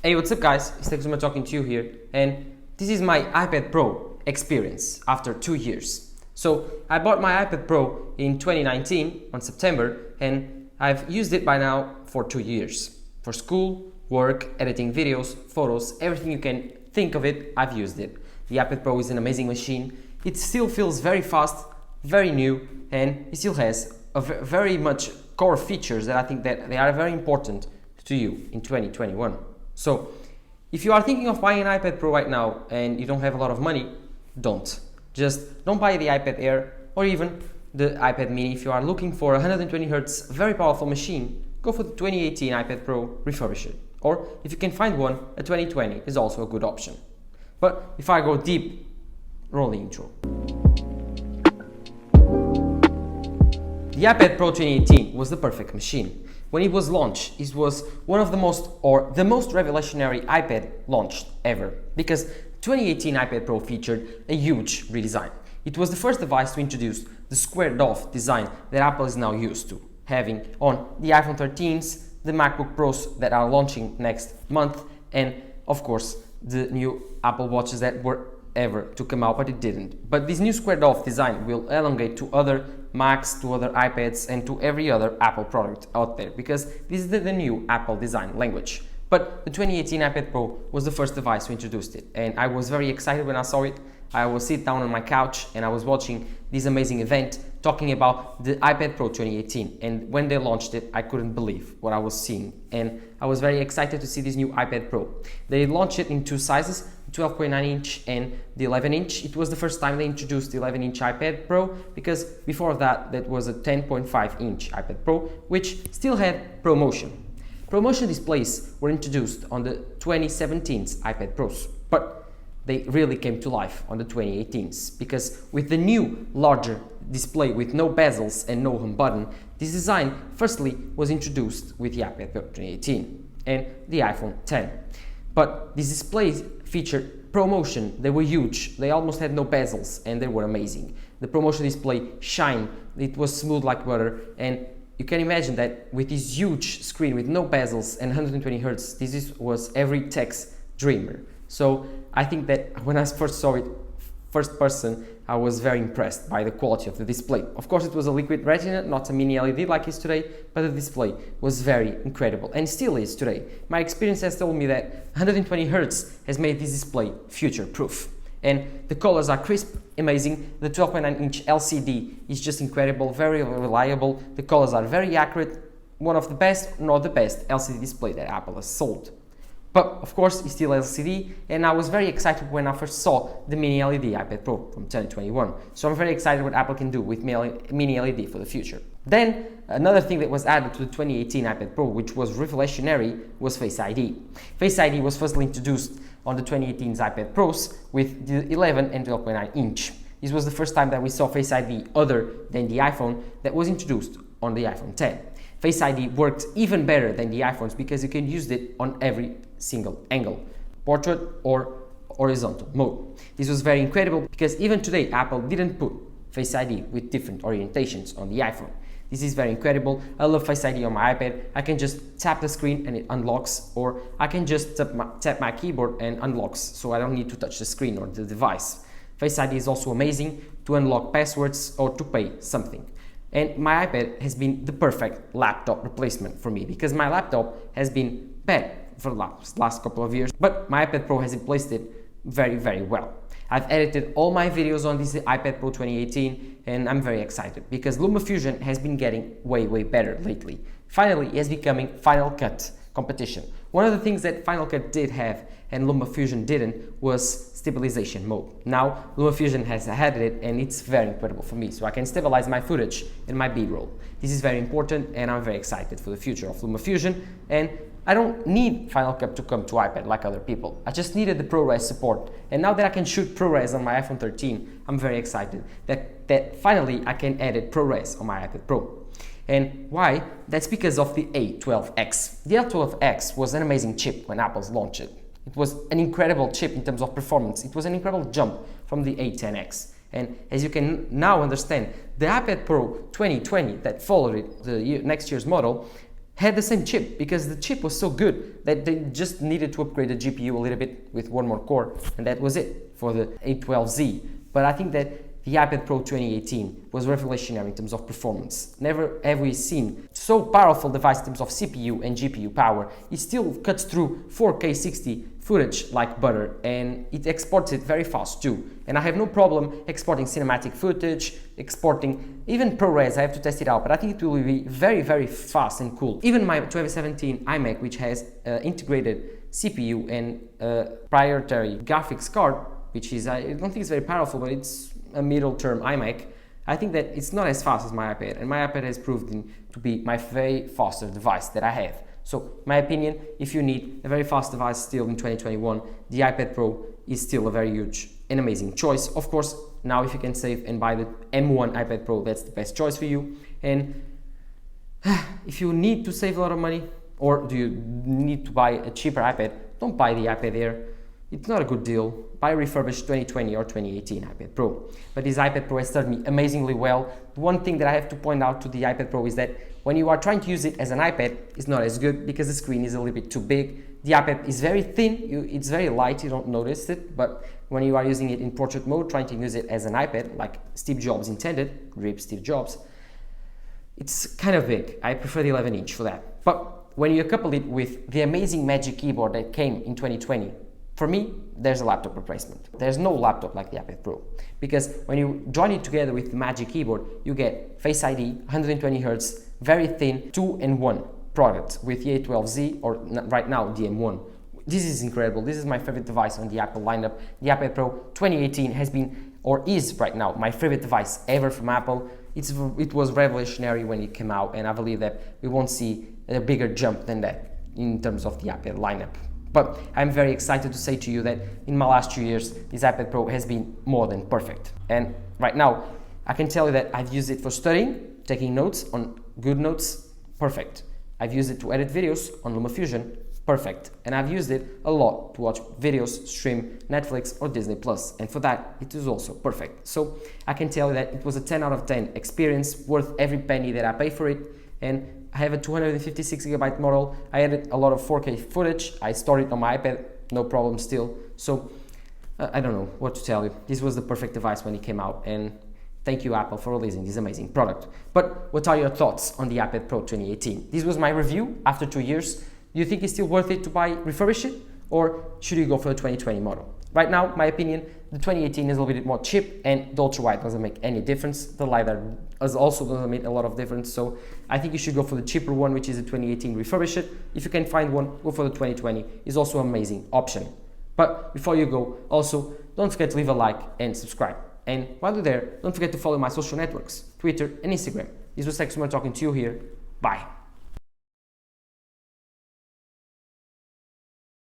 Hey, what's up guys, it's Texuma talking to you here, and this is my iPad Pro experience after 2 years. So I bought my iPad Pro in 2019 on September, and I've used it by now for 2 years. For school, work, editing videos, photos, everything you can think of it, I've used it. The iPad Pro is an amazing machine. It still feels very fast, very new, and it still has very much core features that I think that they are very important to you in 2021. So, if you are thinking of buying an iPad Pro right now and you don't have a lot of money, don't. Just don't buy the iPad Air or even the iPad mini. If you are looking for a 120Hz very powerful machine, go for the 2018 iPad Pro, refurbish it. Or if you can find one, a 2020 is also a good option. But if I go deep, roll the intro. The iPad Pro 2018 was the perfect machine. When it was launched, it was one of the most revolutionary iPad launched ever, because 2018 iPad Pro featured a huge redesign. It was the first device to introduce the squared off design that Apple is now used to, having on the iPhone 13s, the MacBook Pros that are launching next month, and of course the new Apple Watches that were ever to come out, but it didn't. But this new squared off design will elongate to other Macs, to other iPads, and to every other Apple product out there, because this is the new Apple design language. But the 2018 iPad Pro was the first device to introduce it, and I was very excited when I saw it. I was sitting down on my couch and I was watching this amazing event talking about the iPad Pro 2018, and when they launched it, I couldn't believe what I was seeing, and I was very excited to see this new iPad Pro. They launched it in two sizes, 12.9 inch and the 11 inch. It was the first time they introduced the 11 inch iPad Pro, because before that was a 10.5 inch iPad Pro, which still had ProMotion. ProMotion displays were introduced on the 2017's iPad Pros, but they really came to life on the 2018s, because with the new larger display with no bezels and no home button, this design firstly was introduced with the iPad Pro 2018 and the iPhone 10. But these displays featured ProMotion. They were huge, they almost had no bezels, and they were amazing. The ProMotion display shined, it was smooth like butter, and you can imagine that with this huge screen with no bezels and 120Hz, this was every tech's dreamer. So I think that when I first saw it first person, I was very impressed by the quality of the display. Of course, it was a liquid retina, not a mini LED like it is today, but the display was very incredible and still is today. My experience has told me that 120Hz has made this display future-proof. And the colors are crisp, amazing. The 12.9 inch LCD is just incredible, very reliable. The colors are very accurate. One of the best, not the best, LCD display that Apple has sold. But of course, it's still LCD, and I was very excited when I first saw the Mini LED iPad Pro from 2021. So I'm very excited what Apple can do with Mini LED for the future. Then, another thing that was added to the 2018 iPad Pro, which was revolutionary, was Face ID. Face ID was firstly introduced on the 2018's iPad Pros with the 11 and 12.9 inch. This was the first time that we saw Face ID other than the iPhone that was introduced on the iPhone 10. Face ID worked even better than the iPhones because you can use it on every single angle, portrait or horizontal mode. This was very incredible because even today Apple didn't put Face ID with different orientations on the iPhone. This is very incredible. I love Face ID on my iPad. I can just tap the screen and it unlocks, or I can just tap my keyboard and unlocks, so I don't need to touch the screen or the device. Face ID is also amazing to unlock passwords or to pay something. And my iPad has been the perfect laptop replacement for me, because my laptop has been bad for the last couple of years, but my iPad Pro has replaced it very, very well. I've edited all my videos on this iPad Pro 2018, and I'm very excited because LumaFusion has been getting way, way better lately. Finally, it is becoming Final Cut competition. One of the things that Final Cut did have and LumaFusion didn't was Stabilization Mode. Now LumaFusion has added it, and it's very incredible for me, so I can stabilize my footage and my B-roll. This is very important, and I'm very excited for the future of LumaFusion, and I don't need Final Cut to come to iPad like other people. I just needed the ProRes support, and now that I can shoot ProRes on my iPhone 13, I'm very excited that finally I can edit ProRes on my iPad Pro. And why? That's because of the A12X. The A12X was an amazing chip when Apple launched it. It was an incredible chip in terms of performance. It was an incredible jump from the A10X. And as you can now understand, the iPad Pro 2020 that followed it, the next year's model, had the same chip because the chip was so good that they just needed to upgrade the GPU a little bit with one more core, and that was it for the A12Z. But I think that the iPad Pro 2018 was revolutionary in terms of performance. Never have we seen so powerful device in terms of CPU and GPU power. It still cuts through 4K 60 footage like butter, and it exports it very fast too. And I have no problem exporting cinematic footage, exporting even ProRes. I have to test it out, but I think it will be very, very fast and cool. Even my 2017 iMac, which has integrated CPU and proprietary graphics card, which is, I don't think it's very powerful, but it's a middle term iMac, I think that it's not as fast as my iPad, and my iPad has proven to be my very faster device that I have. So my opinion, if you need a very fast device still in 2021, the iPad Pro is still a very huge and amazing choice. Of course, now if you can save and buy the M1 iPad Pro, that's the best choice for you. And if you need to save a lot of money, or do you need to buy a cheaper iPad, don't buy the iPad Air. It's not a good deal. Buy a refurbished 2020 or 2018 iPad Pro. But this iPad Pro has served me amazingly well. The one thing that I have to point out to the iPad Pro is that when you are trying to use it as an iPad, it's not as good because the screen is a little bit too big. The iPad is very thin, it's very light, you don't notice it, but when you are using it in portrait mode, trying to use it as an iPad, like Steve Jobs intended, RIP Steve Jobs, it's kind of big. I prefer the 11-inch for that. But when you couple it with the amazing Magic Keyboard that came in 2020, for me, there's a laptop replacement. There's no laptop like the iPad Pro, because when you join it together with the Magic Keyboard, you get Face ID, 120 Hz, very thin, 2-in-1 product with the A12Z, or right now the M1. This is incredible. This is my favorite device on the Apple lineup. The iPad Pro 2018 has been, or is right now, my favorite device ever from Apple. It was revolutionary when it came out, and I believe that we won't see a bigger jump than that in terms of the iPad lineup. But I'm very excited to say to you that in my last 2 years, this iPad Pro has been more than perfect. And right now, I can tell you that I've used it for studying, taking notes on good notes, perfect. I've used it to edit videos on LumaFusion, perfect. And I've used it a lot to watch videos, stream Netflix or Disney Plus, and for that, it is also perfect. So I can tell you that it was a 10 out of 10 experience, worth every penny that I pay for it. And I have a 256GB model. I added a lot of 4K footage. I stored it on my iPad, no problem still. So I don't know what to tell you. This was the perfect device when it came out, and thank you Apple for releasing this amazing product. But what are your thoughts on the iPad Pro 2018? This was my review after 2 years. Do you think it's still worth it to refurbish it, or should you go for the 2020 model? Right now, my opinion, the 2018 is a little bit more cheap, and the ultra wide doesn't make any difference. The LiDAR also doesn't make a lot of difference, so I think you should go for the cheaper one, which is the 2018 refurbish it. If you can find one, go for the 2020. It's also an amazing option. But before you go, also don't forget to leave a like and subscribe. And while you're there, don't forget to follow my social networks, Twitter and Instagram. This was Sexumer talking to you here. Bye.